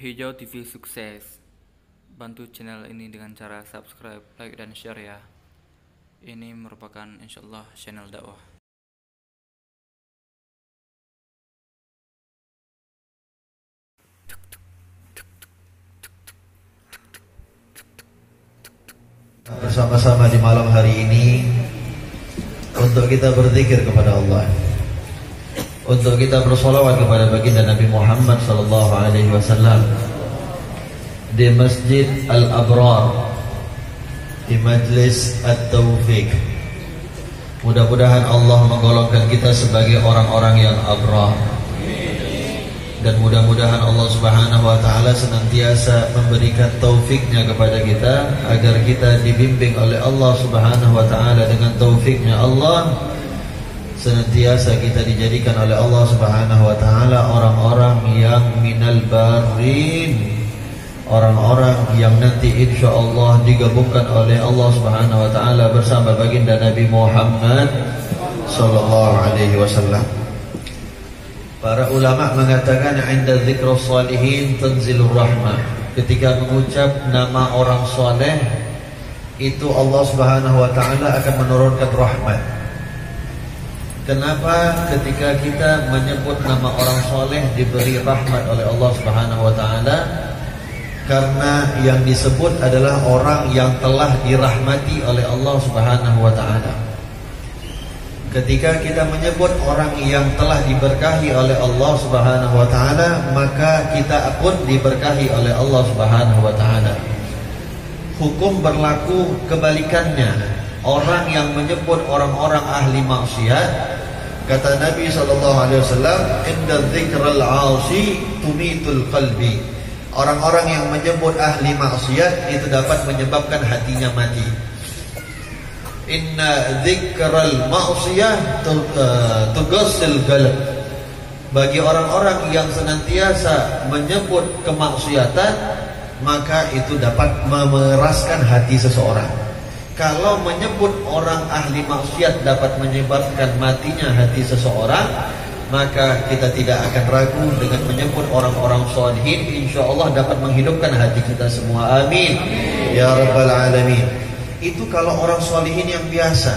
Hijau TV sukses. Bantu channel ini dengan cara subscribe, like, dan share ya. Ini merupakan insyaallah channel dakwah. Bersama-sama di malam hari ini untuk kita berzikir kepada Allah, untuk kita bersolawat kepada baginda Nabi Muhammad sallallahu alaihi wasallam di Masjid Al-Abrar, di Majlis At-Taufiq. Mudah-mudahan Allah menggolongkan kita sebagai orang-orang yang abrar, dan mudah-mudahan Allah Subhanahu wa taala senantiasa memberikan taufiknya kepada kita agar kita dibimbing oleh Allah Subhanahu wa taala. Dengan taufiknya Allah, senantiasa kita dijadikan oleh Allah Subhanahu wa taala orang-orang yang minal barin, orang-orang yang nanti insyaallah digabungkan oleh Allah Subhanahu wa taala bersama baginda Nabi Muhammad sallallahu alaihi wasallam. Para ulama mengatakan inda dzikrus shalihin tanzilur rahmah. Ketika mengucap nama orang soleh, itu Allah Subhanahu wa taala akan menurunkan rahmat. Kenapa ketika kita menyebut nama orang soleh diberi rahmat oleh Allah Subhanahu wa taala? Karena yang disebut adalah orang yang telah dirahmati oleh Allah Subhanahu wa taala. Ketika kita menyebut orang yang telah diberkahi oleh Allah Subhanahu wa taala, maka kita pun diberkahi oleh Allah Subhanahu wa taala. Hukum berlaku kebalikannya. Orang yang menyebut orang-orang ahli maksiat, kata Nabi sallallahu alaihi wasallam, "Inda dzikril 'asi tumitul qalbi." Orang-orang yang menyebut ahli maksiat itu dapat menyebabkan hatinya mati. Inna dzikral ma'siyah tughassil qalb. Bagi orang-orang yang senantiasa menyebut kemaksiatan, maka itu dapat memeraskan hati seseorang. Kalau menyebut orang ahli maksiat dapat menyebabkan matinya hati seseorang, maka kita tidak akan ragu dengan menyebut orang-orang sholihin. InsyaAllah dapat menghidupkan hati kita semua. Amin ya rabbal alamin. Itu kalau orang sholihin yang biasa.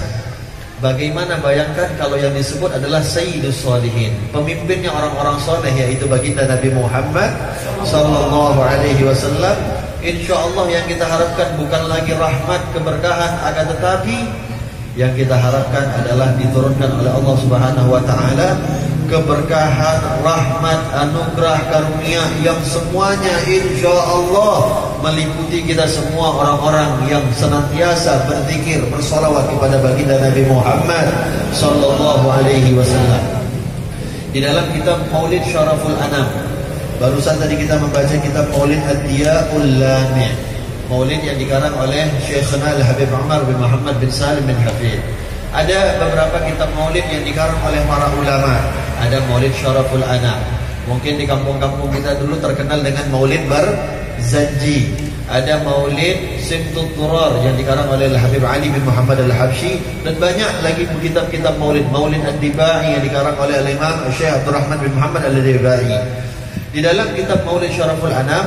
Bagaimana bayangkan kalau yang disebut adalah Sayyidus Sholihin, pemimpinnya orang-orang soleh, yaitu baginda Nabi Muhammad sallallahu alaihi wasallam. InsyaAllah yang kita harapkan bukan lagi rahmat keberkahan, akan tetapi yang kita harapkan adalah diturunkan oleh Allah Subhanahu wa taala keberkahan, rahmat, anugerah, karunia yang semuanya insyaallah meliputi kita semua orang-orang yang senantiasa berzikir, bersolawat kepada baginda Nabi Muhammad sallallahu alaihi wasallam. Di dalam kitab Maulid Syaraful Anam, barusan tadi kita membaca kitab Maulid Ad-Diya'ul Lami', Maulid yang dikarang oleh Syekhna Al-Habib Umar bin Muhammad bin Salim bin Hafid. Ada beberapa kitab maulid yang dikarang oleh para ulama. Ada Maulid Syaraful Anam. Mungkin di kampung-kampung kita dulu terkenal dengan Maulid Barzanji. Ada Maulid Simtut Durar yang dikarang oleh Al-Habib Ali bin Muhammad Al-Habsyi. Dan banyak lagi kitab-kitab maulid. Maulid Ad-Dibai yang dikarang oleh Al-Imam Syekh Abdul Rahman bin Muhammad Al-Dibai. Di dalam kitab Maulid Syaraful Anam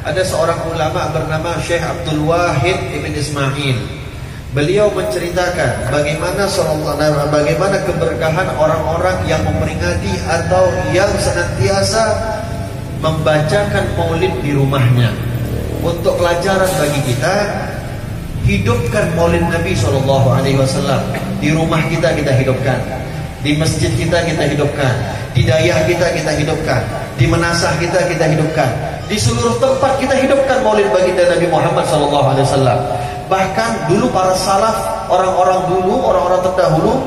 ada seorang ulama bernama Syekh Abdul Wahid Ibn Ismail. Beliau menceritakan bagaimana keberkahan orang-orang yang memperingati atau yang senantiasa membacakan maulid di rumahnya. Untuk pelajaran bagi kita, hidupkan maulid Nabi SAW. Di rumah kita hidupkan, di masjid kita hidupkan, di dayah kita hidupkan, di menasah kita hidupkan, di seluruh tempat kita hidupkan maulid baginda Nabi Muhammad SAW. Bahkan dulu para salaf, orang-orang terdahulu,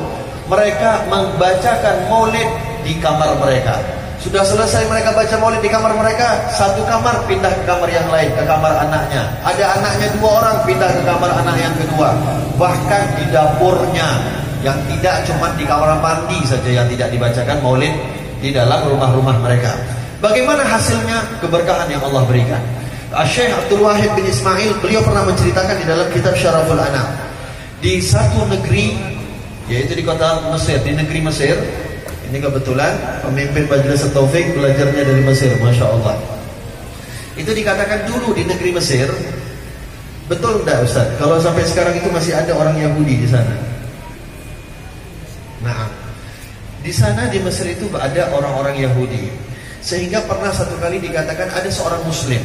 mereka membacakan maulid di kamar mereka. Sudah selesai mereka baca maulid di kamar mereka, satu kamar pindah ke kamar yang lain, ke kamar anaknya. Ada anaknya 2 orang, pindah ke kamar anak yang kedua. Bahkan di dapurnya, yang tidak cuma di kamar mandi saja yang tidak dibacakan maulid di dalam rumah-rumah mereka. Bagaimana hasilnya? Keberkahan yang Allah berikan. Syekh Abdul Wahid bin Ismail, beliau pernah menceritakan di dalam kitab Syaraful Anam, di satu negeri, yaitu di kota Mesir, di negeri Mesir. Ini kebetulan pemimpin Majlis At-Taufiq belajarnya dari Mesir, Masya Allah. Itu dikatakan dulu di negeri Mesir. Betul enggak Ustaz? Kalau sampai sekarang itu masih ada orang Yahudi di sana. Nah, di sana di Mesir itu ada orang-orang Yahudi. Sehingga pernah satu kali dikatakan ada seorang Muslim.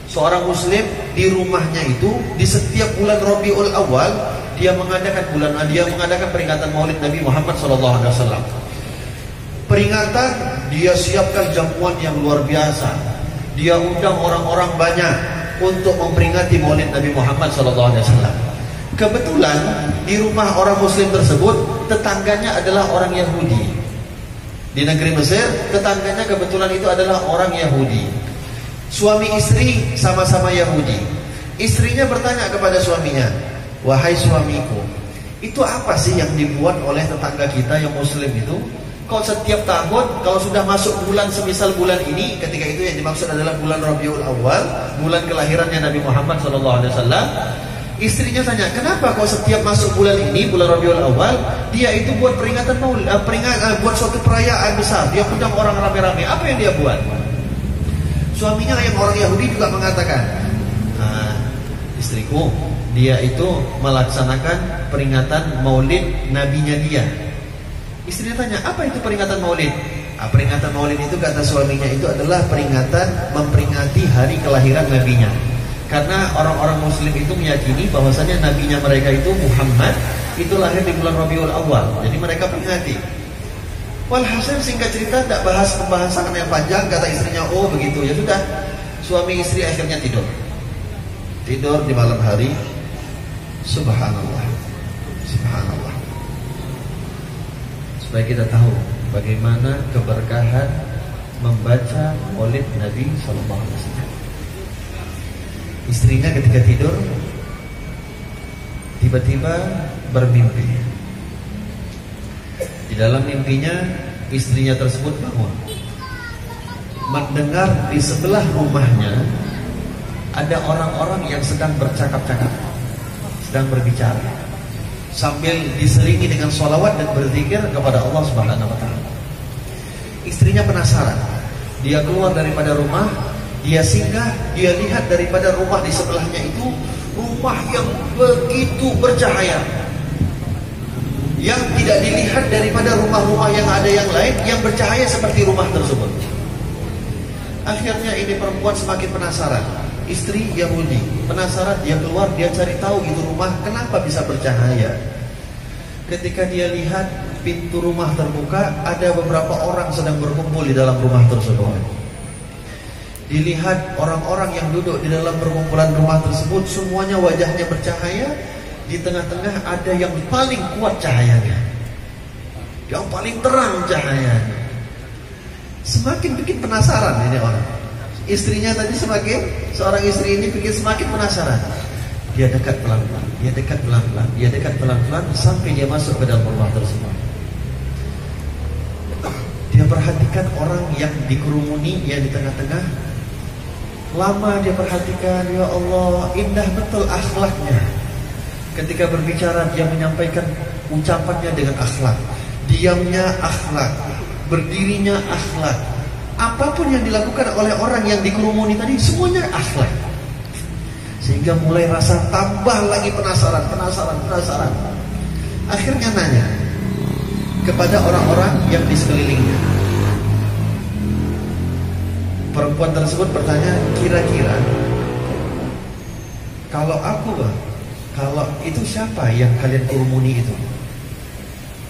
Seorang Muslim di rumahnya itu di setiap bulan Rabiul Awal dia mengadakan peringatan Maulid Nabi Muhammad SAW. Peringatan, dia siapkan jamuan yang luar biasa. Dia undang orang-orang banyak untuk memperingati Maulid Nabi Muhammad SAW. Kebetulan di rumah orang Muslim tersebut tetangganya adalah orang Yahudi. Di negeri Mesir tetangganya kebetulan itu adalah orang Yahudi. Suami istri sama-sama Yahudi. Istrinya bertanya kepada suaminya, "Wahai suamiku, itu apa sih yang dibuat oleh tetangga kita yang Muslim itu? Kok setiap tahun kalau sudah masuk bulan semisal bulan ini," ketika itu yang dimaksud adalah bulan Rabiul Awal, bulan kelahirannya Nabi Muhammad SAW. Istrinya tanya, "Kenapa kok setiap masuk bulan ini, bulan Rabiul Awal, dia itu buat peringatan Maulid, buat suatu perayaan besar, dia undang orang rame-rame. Apa yang dia buat?" Suaminya yang orang Yahudi juga mengatakan, "Istriku, dia itu melaksanakan peringatan Maulid nabinya dia." Istrinya tanya, "Apa itu peringatan Maulid?" Peringatan Maulid itu kata suaminya itu adalah peringatan memperingati hari kelahiran nabinya. Karena orang-orang Muslim itu meyakini bahwasanya nabinya mereka itu Muhammad itu lahir di bulan Rabiul Awal. Jadi mereka peringati. Walhasil singkat cerita, tidak bahas pembahasan yang panjang, kata istrinya, "Oh begitu, ya sudah." Suami istri akhirnya tidur di malam hari. Subhanallah, subhanallah. Supaya kita tahu bagaimana keberkahan membaca Maulid Nabi SAW. Istrinya ketika tidur tiba-tiba bermimpi. Di dalam mimpinya istrinya tersebut bangun, mendengar di sebelah rumahnya ada orang-orang yang sedang bercakap-cakap, sedang berbicara, sambil diselingi dengan sholawat dan berzikir kepada Allah Subhanahu wa Ta'ala. Istrinya penasaran. Dia keluar daripada rumah, dia singgah, dia lihat daripada rumah di sebelahnya itu rumah yang begitu bercahaya, yang tidak dilihat daripada rumah-rumah yang ada yang lain yang bercahaya seperti rumah tersebut. Akhirnya ini perempuan semakin penasaran. Istri Yahudi penasaran, dia keluar, dia cari tahu itu rumah kenapa bisa bercahaya. Ketika dia lihat pintu rumah terbuka, ada beberapa orang sedang berkumpul di dalam rumah tersebut. Dilihat orang-orang yang duduk di dalam perkumpulan rumah tersebut, semuanya wajahnya bercahaya. Di tengah-tengah ada yang paling kuat cahayanya, yang paling terang cahayanya. Semakin bikin penasaran ini orang. Istrinya tadi seorang istri ini bikin semakin penasaran. Dia dekat pelan-pelan, dia dekat pelan-pelan, dia dekat pelan-pelan sampai dia masuk ke dalam rumah tersebut. Dia perhatikan orang yang dikerumuni, yang di tengah-tengah. Lama dia perhatikan, ya Allah, indah betul akhlaknya. Ketika berbicara dia menyampaikan ucapannya dengan akhlak, diamnya akhlak, berdirinya akhlak. Apapun yang dilakukan oleh orang yang dikerumuni tadi semuanya akhlak. Sehingga mulai rasa tambah lagi penasaran. Akhirnya nanya kepada orang-orang yang di sekelilingnya. Perempuan tersebut bertanya, "Kira-kira kalau itu siapa yang kalian kerumuni itu?"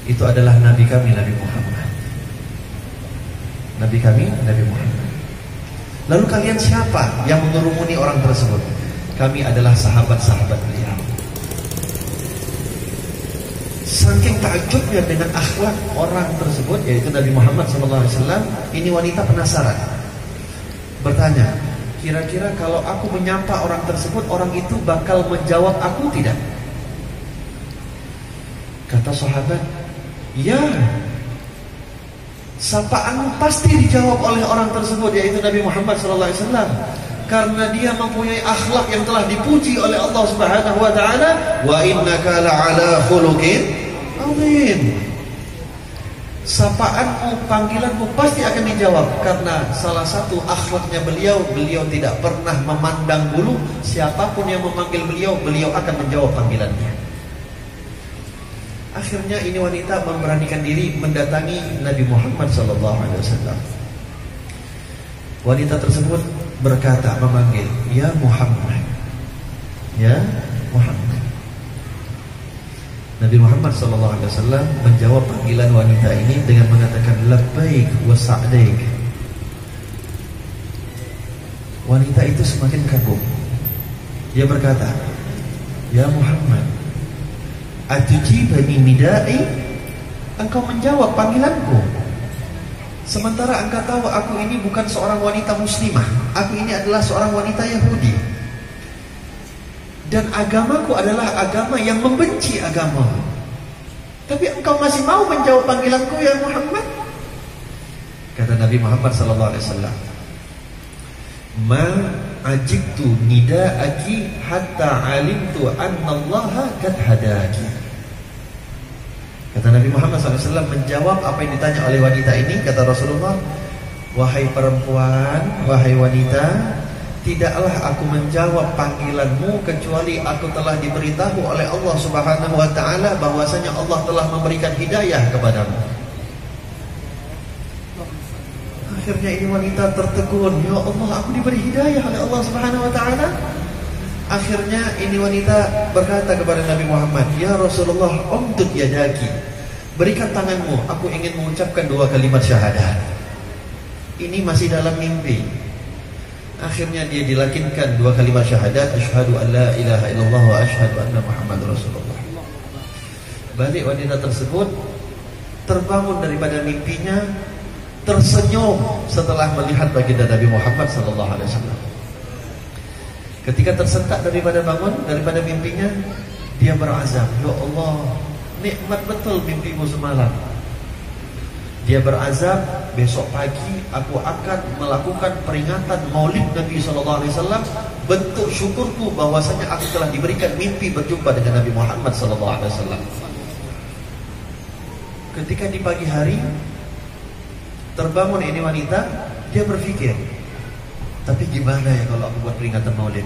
"Itu adalah Nabi kami, Nabi Muhammad." "Nabi kami, Nabi Muhammad." "Lalu kalian siapa yang mengerumuni orang tersebut?" "Kami adalah sahabat-sahabat beliau." Saking takjubnya dengan akhlak orang tersebut, yaitu Nabi Muhammad SAW, ini wanita penasaran, bertanya, "Kira-kira kalau aku menyapa orang tersebut, orang itu bakal menjawab aku tidak?" Kata sahabat, "Ya, sapaanmu pasti dijawab oleh orang tersebut, yaitu Nabi Muhammad SAW, karena dia mempunyai akhlak yang telah dipuji oleh Allah Subhanahu wa Ta'ala. Wa innaka la'ala khuluqin azim." sapaanmu, panggilanmu pasti akan dijawab. Karena salah satu akhlaknya beliau tidak pernah memandang bulu. Siapapun yang memanggil beliau akan menjawab panggilannya. Akhirnya ini wanita memberanikan diri mendatangi Nabi Muhammad SAW. Wanita tersebut berkata, memanggil, "Ya Muhammad, ya Muhammad." Nabi Muhammad SAW menjawab panggilan wanita ini dengan mengatakan, "Labbaik wa sa'daik." Wanita itu semakin kagum. Dia berkata, "Ya Muhammad, atujibani nida'i?" Engkau menjawab panggilanku. Sementara engkau tahu aku ini bukan seorang wanita muslimah. Aku ini adalah seorang wanita Yahudi. Dan agamaku adalah agama yang membenci agama. Tapi engkau masih mau menjawab panggilanku, ya Muhammad? Kata Nabi Muhammad SAW, "Ma ajibtu nida'aki hatta alimtu anna Allah qad hadaki." Kata Nabi Muhammad SAW menjawab apa yang ditanya oleh wanita ini. Kata Rasulullah, "Wahai perempuan, wahai wanita, tidaklah aku menjawab panggilanmu kecuali aku telah diberitahu oleh Allah Subhanahu wa taala bahwasanya Allah telah memberikan hidayah kepadamu." Akhirnya ini wanita tertegun, "Ya Allah, aku diberi hidayah oleh Allah Subhanahu wa taala." Akhirnya ini wanita berkata kepada Nabi Muhammad, "Ya Rasulullah, umdud yadaki." Berikan tanganmu, aku ingin mengucapkan 2 kalimat syahadat. Ini masih dalam mimpi. Akhirnya dia dilakinkan 2 kalimat syahadat, asyhadu an la ilaha illallah wa asyhadu anna Muhammadar Rasulullah. Balik wanita tersebut terbangun daripada mimpinya, tersenyum setelah melihat baginda Nabi Muhammad SAW. Ketika tersentak daripada mimpinya, dia berazam, "Ya Allah, nikmat betul mimpimu semalam." Dia berazam, besok pagi aku akan melakukan peringatan Maulid Nabi SAW, bentuk syukurku bahwasanya aku telah diberikan mimpi berjumpa dengan Nabi Muhammad SAW. Ketika di pagi hari terbangun ini wanita, dia berpikir, tapi gimana ya kalau aku buat peringatan Maulid?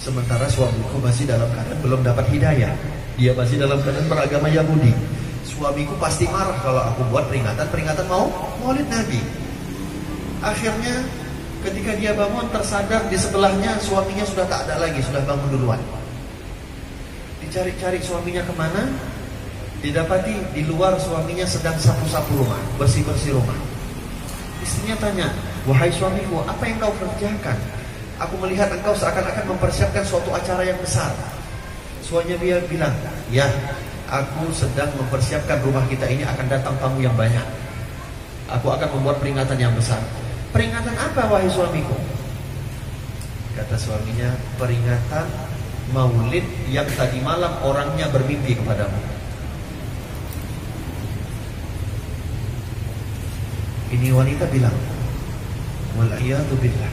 Sementara suamiku masih dalam keadaan belum dapat hidayah, dia masih dalam keadaan beragama Yahudi. Suamiku pasti marah kalau aku buat peringatan Maulid Nabi. Akhirnya ketika dia bangun, tersadar di sebelahnya suaminya sudah tak ada lagi, sudah bangun duluan. Dicari-cari suaminya kemana, didapati di luar suaminya sedang sapu-sapu rumah, bersih-bersih rumah. Istrinya tanya, "Wahai suamiku, apa yang kau kerjakan? Aku melihat engkau seakan-akan mempersiapkan suatu acara yang besar." Suaminya dia bilang, "Ya, aku sedang mempersiapkan rumah kita ini akan datang tamu yang banyak. Aku akan membuat peringatan yang besar." "Peringatan apa, wahai suamiku?" Kata suaminya, "Peringatan Maulid yang tadi malam orangnya bermimpi kepadamu." Ini wanita bilang, "Wal'iyadu billah,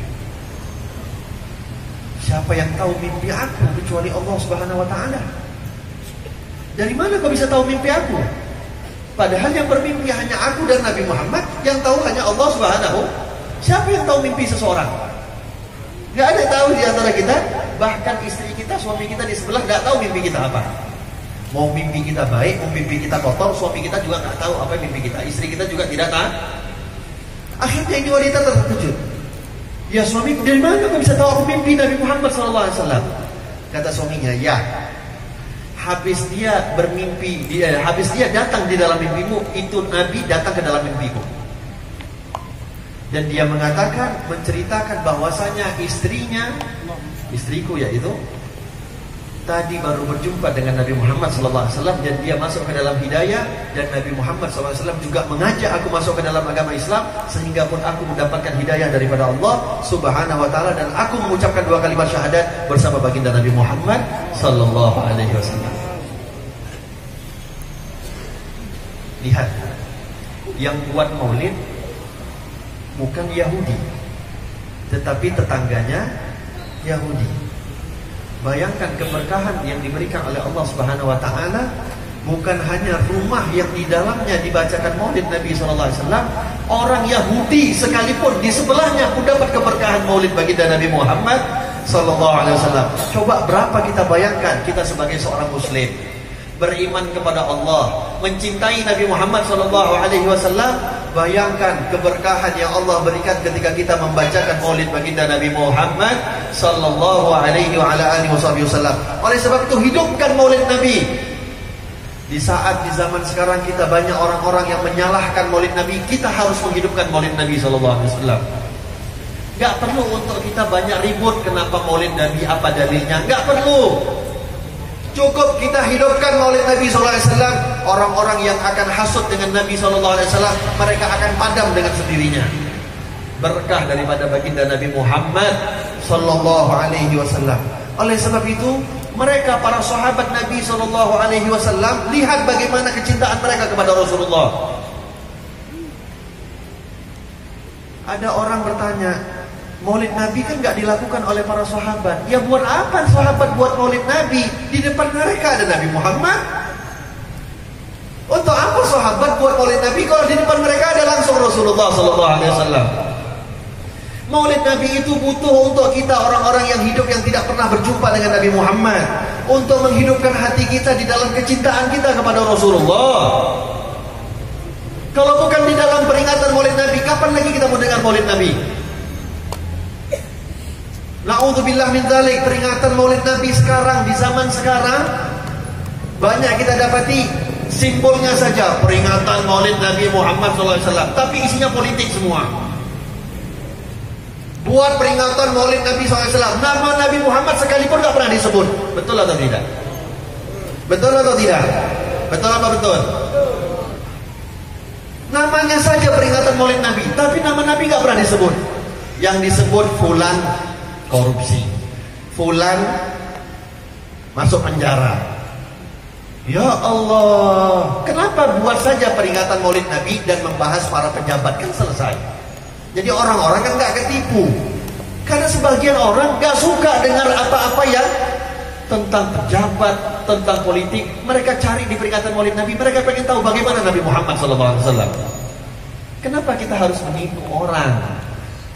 siapa yang tahu mimpi aku kecuali Allah Subhanahu wa taala? Dari mana kau bisa tahu mimpi aku? Padahal yang bermimpi hanya aku dan Nabi Muhammad, yang tahu hanya Allah Subhanahu. Siapa yang tahu mimpi seseorang? Gak ada tahu di antara kita. Bahkan istri kita, suami kita di sebelah gak tahu mimpi kita apa. Mau mimpi kita baik, mau mimpi kita kotor, suami kita juga gak tahu apa mimpi kita. Istri kita juga tidak tahu. Akhirnya ini wanita terkejut. "Ya suamiku, dari mana kau bisa tahu aku mimpi Nabi Muhammad SAW?" Kata suaminya, "Ya, habis dia datang di dalam mimpimu, itu Nabi datang ke dalam mimpiku. Dan dia menceritakan bahwasanya istriku yaitu tadi baru berjumpa dengan Nabi Muhammad SAW dan dia masuk ke dalam hidayah, dan Nabi Muhammad SAW juga mengajak aku masuk ke dalam agama Islam, sehingga pun aku mendapatkan hidayah daripada Allah Subhanahu wa taala, dan aku mengucapkan 2 kalimat syahadat bersama baginda Nabi Muhammad SAW." Lihat, yang buat Maulid bukan Yahudi, tetapi tetangganya Yahudi. Bayangkan keberkahan yang diberikan oleh Allah Subhanahu wa taala bukan hanya rumah yang di dalamnya dibacakan maulid Nabi SAW, orang Yahudi sekalipun di sebelahnya pun dapat keberkahan maulid baginda Nabi Muhammad SAW. Coba berapa kita bayangkan kita sebagai seorang muslim, beriman kepada Allah, mencintai Nabi Muhammad SAW, bayangkan keberkahan yang Allah berikan ketika kita membacakan maulid baginda Nabi Muhammad SAW. Oleh sebab itu hidupkan maulid Nabi. Di saat di zaman sekarang kita banyak orang-orang yang menyalahkan maulid Nabi, kita harus menghidupkan maulid Nabi SAW. Gak perlu untuk kita banyak ribut kenapa maulid Nabi, apa dalilnya, gak perlu. Cukup kita hidupkan maulid Nabi SAW. Orang-orang yang akan hasut dengan Nabi SAW, mereka akan padam dengan sendirinya. Berkah daripada baginda Nabi Muhammad SAW. Oleh sebab itu, mereka para sahabat Nabi SAW, lihat bagaimana kecintaan mereka kepada Rasulullah. Ada orang bertanya, maulid Nabi kan gak dilakukan oleh para sahabat. Ya buat apa sahabat buat maulid Nabi? Di depan mereka ada Nabi Muhammad. Untuk apa sahabat buat maulid Nabi kalau di depan mereka ada langsung Rasulullah SAW? Maulid Nabi itu butuh untuk kita orang-orang yang hidup yang tidak pernah berjumpa dengan Nabi Muhammad, untuk menghidupkan hati kita di dalam kecintaan kita kepada Rasulullah. Kalau bukan di dalam peringatan maulid Nabi, kapan lagi kita mau dengar maulid Nabi? Na'udzubillah min dzalik. Peringatan maulid Nabi sekarang, di zaman sekarang, banyak kita dapati simbolnya saja peringatan maulid Nabi Muhammad SAW, tapi isinya politik semua. Buat peringatan maulid Nabi SAW, nama Nabi Muhammad sekalipun gak pernah disebut. Betul atau tidak? Betul atau tidak? Betul apa betul? Namanya saja peringatan maulid Nabi, tapi nama Nabi gak pernah disebut. Yang disebut fulan korupsi, fulan masuk penjara. Ya Allah, kenapa buat saja peringatan maulid Nabi dan membahas para pejabat, kan selesai. Jadi orang-orang kan gak ketipu. Karena sebagian orang gak suka dengar apa-apa yang tentang pejabat, tentang politik. Mereka cari di peringatan maulid Nabi, mereka pengen tahu bagaimana Nabi Muhammad SAW. Kenapa kita harus menipu orang?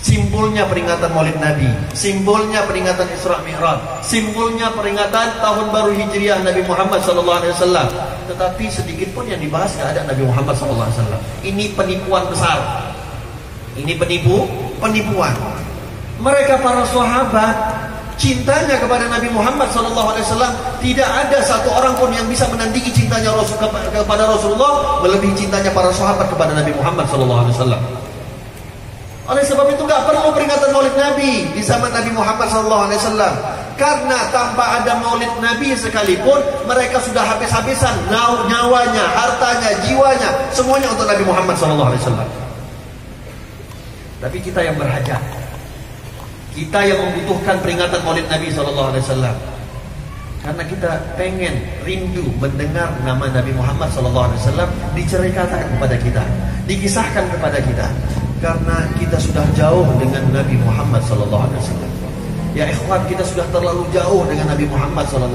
Simbolnya peringatan maulid Nabi, simbolnya peringatan Isra Mi'raj, simbolnya peringatan tahun baru Hijriah Nabi Muhammad SAW. Tetapi sedikit pun yang dibahas gak ada Nabi Muhammad SAW. Ini penipuan besar. Ini penipuan. Mereka para sahabat, cintanya kepada Nabi Muhammad SAW, tidak ada satu orang pun yang bisa menandingi cintanya kepada Rasulullah melebihi cintanya para sahabat kepada Nabi Muhammad SAW. Oleh sebab itu gak perlu peringatan maulid Nabi di zaman Nabi Muhammad SAW. Karena tanpa ada maulid Nabi sekalipun, mereka sudah habis-habisan nyawanya, hartanya, jiwanya, semuanya untuk Nabi Muhammad SAW. Tapi kita yang berhajat, kita yang membutuhkan peringatan maulid Nabi SAW, karena kita pengen rindu mendengar nama Nabi Muhammad SAW diceritakan kepada kita, dikisahkan kepada kita, karena kita sudah jauh dengan Nabi Muhammad SAW. Ya ikhwan, kita sudah terlalu jauh dengan Nabi Muhammad SAW.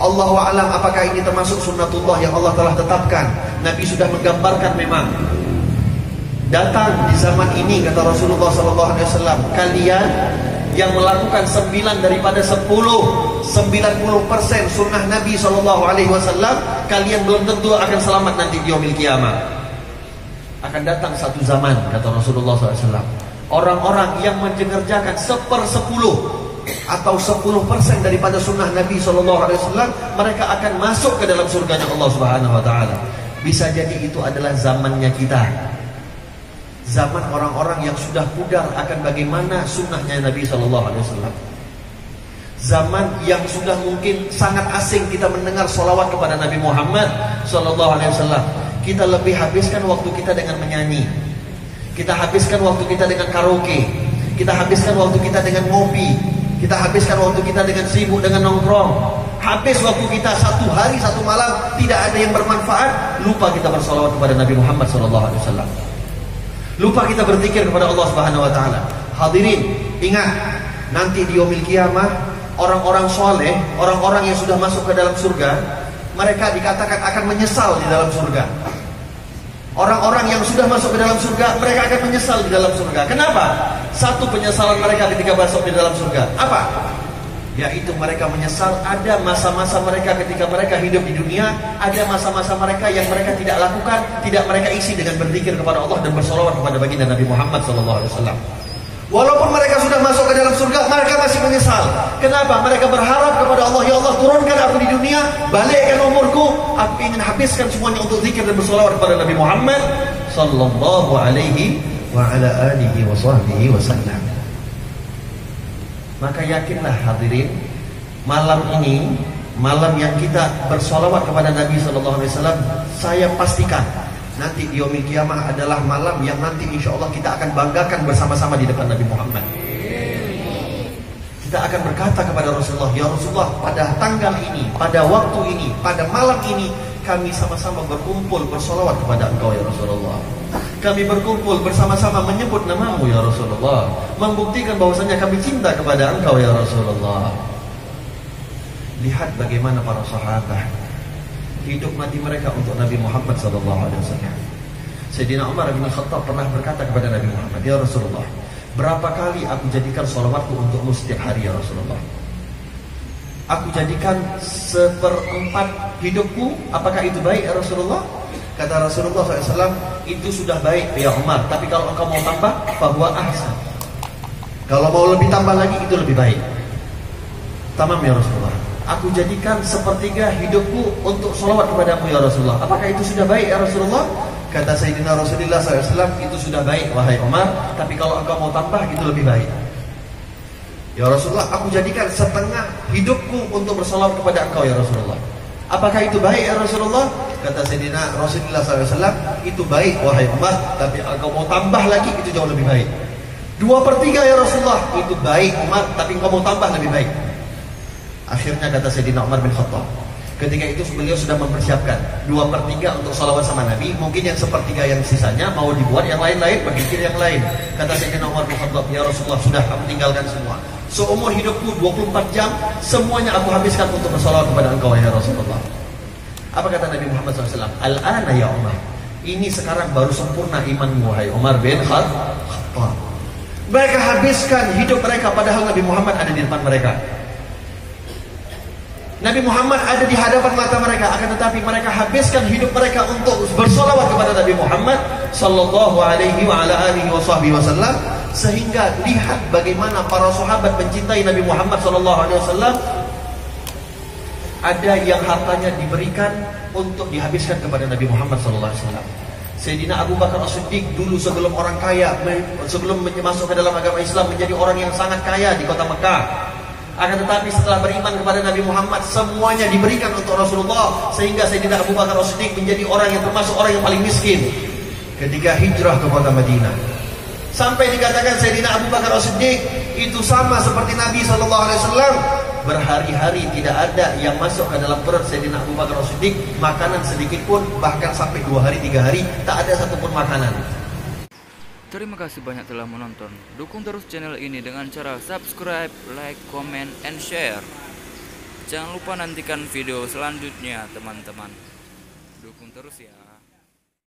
Allahu a'lam apakah ini termasuk sunnatullah yang Allah telah tetapkan. Nabi sudah menggambarkan memang datang di zaman ini, kata Rasulullah SAW, kalian yang melakukan 9 daripada 90% sunnah Nabi SAW, kalian belum tentu akan selamat nanti di yaumil qiyamah. Akan datang satu zaman, kata Rasulullah SAW, orang-orang yang mengerjakan 1/10 atau 10% daripada sunnah Nabi SAW, mereka akan masuk ke dalam surganya Allah Subhanahu Wa Taala. Bisa jadi itu adalah zamannya kita. Zaman orang-orang yang sudah pudar akan bagaimana sunnahnya Nabi SAW. Zaman yang sudah mungkin sangat asing kita mendengar sholawat kepada Nabi Muhammad SAW. Kita lebih habiskan waktu kita dengan menyanyi, kita habiskan waktu kita dengan karaoke, kita habiskan waktu kita dengan ngopi, kita habiskan waktu kita dengan sibuk dengan nongkrong. Habis waktu kita satu hari satu malam tidak ada yang bermanfaat, lupa kita bersolawat kepada Nabi Muhammad SAW. Lupa kita berzikir kepada Allah Subhanahu Wa Taala. Hadirin, ingat, nanti di yaumil qiyamah, orang-orang soleh, orang-orang yang sudah masuk ke dalam surga, mereka dikatakan akan menyesal di dalam surga. Orang-orang yang sudah masuk ke dalam surga, mereka akan menyesal di dalam surga. Kenapa? Satu penyesalan mereka ketika masuk di dalam surga. Apa? Yaitu mereka menyesal ada masa-masa mereka ketika mereka hidup di dunia, ada masa-masa mereka yang mereka tidak lakukan, tidak mereka isi dengan berzikir kepada Allah dan bersolawat kepada baginda Nabi Muhammad SAW. Walaupun mereka sudah masuk ke dalam surga, mereka masih menyesal. Kenapa? Mereka berharap kepada Allah, ya Allah turunkan aku di dunia, balikkan umurku, aku ingin habiskan semuanya untuk zikir dan bersolawat kepada Nabi Muhammad sallallahu alaihi wa ala alihi wa sahbihi wasallam. Maka yakinlah hadirin, malam ini, malam yang kita bersolawat kepada Nabi sallallahu alaihi wasallam, saya pastikan nanti di yaumil kiamah adalah malam yang nanti insya Allah kita akan banggakan bersama-sama di depan Nabi Muhammad. Kita akan berkata kepada Rasulullah, ya Rasulullah, pada tanggal ini, pada waktu ini, pada malam ini, kami sama-sama berkumpul bersolawat kepada Engkau ya Rasulullah. Kami berkumpul bersama-sama menyebut namamu ya Rasulullah, membuktikan bahwasanya kami cinta kepada Engkau ya Rasulullah. Lihat bagaimana para sahabat hidup mati mereka untuk Nabi Muhammad SAW. Sayyidina Umar bin Khattab pernah berkata kepada Nabi Muhammad, ya Rasulullah, berapa kali aku jadikan sholawatku untukmu setiap hari ya Rasulullah? Aku jadikan 1/4 hidupku, apakah itu baik ya Rasulullah? Kata Rasulullah SAW, itu sudah baik ya Umar, tapi kalau engkau mau tambah, fahuwa ahsan. Kalau mau lebih tambah lagi, itu lebih baik. Tamam ya Rasulullah, aku jadikan 1/3 hidupku untuk sholawat kepadamu ya Rasulullah. Apakah itu sudah baik ya Rasulullah? Kata Sayyidina Rasulullah SAW, itu sudah baik wahai Umar, tapi kalau engkau mau tambah, itu lebih baik. Ya Rasulullah, aku jadikan 1/2 hidupku untuk bersolawat kepada engkau ya Rasulullah. Apakah itu baik ya Rasulullah? Kata Sayyidina Rasulullah SAW, itu baik wahai Umar, tapi engkau mau tambah lagi, itu jauh lebih baik. 2/3 ya Rasulullah, itu baik Umar, tapi engkau mau tambah lebih baik. Akhirnya kata Sayyidina Umar bin Khattab, ketika itu beliau sudah mempersiapkan 2/3 untuk salawat sama Nabi, mungkin yang 1/3 yang sisanya mau dibuat yang lain-lain, berpikir yang lain. Kata Sayyidina Umar bin Khattab, ya Rasulullah, sudah aku tinggalkan semua. Seumur hidupku 24 jam, semuanya aku habiskan untuk bersalawat kepada engkau ya Rasulullah. Apa kata Nabi Muhammad SAW? Al-ana ya Umar, ini sekarang baru sempurna imanmu wahai Umar bin Khattab. Mereka habiskan hidup mereka padahal Nabi Muhammad ada di depan mereka. Nabi Muhammad ada di hadapan mata mereka, akan tetapi mereka habiskan hidup mereka untuk bersolawat kepada Nabi Muhammad sallallahu alaihi wa ala alihi wasallam, sehingga lihat bagaimana para sahabat mencintai Nabi Muhammad sallallahu alaihi wasallam. Ada yang hartanya diberikan untuk dihabiskan kepada Nabi Muhammad sallallahu alaihi wasallam. Sayyidina Abu Bakar As-Siddiq dulu sebelum orang kaya, sebelum masuk ke dalam agama Islam, menjadi orang yang sangat kaya di kota Mekah. Akan tetapi setelah beriman kepada Nabi Muhammad, semuanya diberikan untuk Rasulullah, sehingga Sayyidina Abu Bakar As-Siddiq menjadi orang yang termasuk orang yang paling miskin ketika hijrah ke kota Madinah. Sampai dikatakan Sayyidina Abu Bakar As-Siddiq itu sama seperti Nabi SAW. Berhari-hari tidak ada yang masuk ke dalam perut Sayyidina Abu Bakar As-Siddiq makanan sedikit pun, bahkan sampai 2 hari 3 hari tak ada satupun makanan. Terima kasih banyak telah menonton. Dukung terus channel ini dengan cara subscribe, like, comment, and share. Jangan lupa nantikan video selanjutnya teman-teman. Dukung terus ya.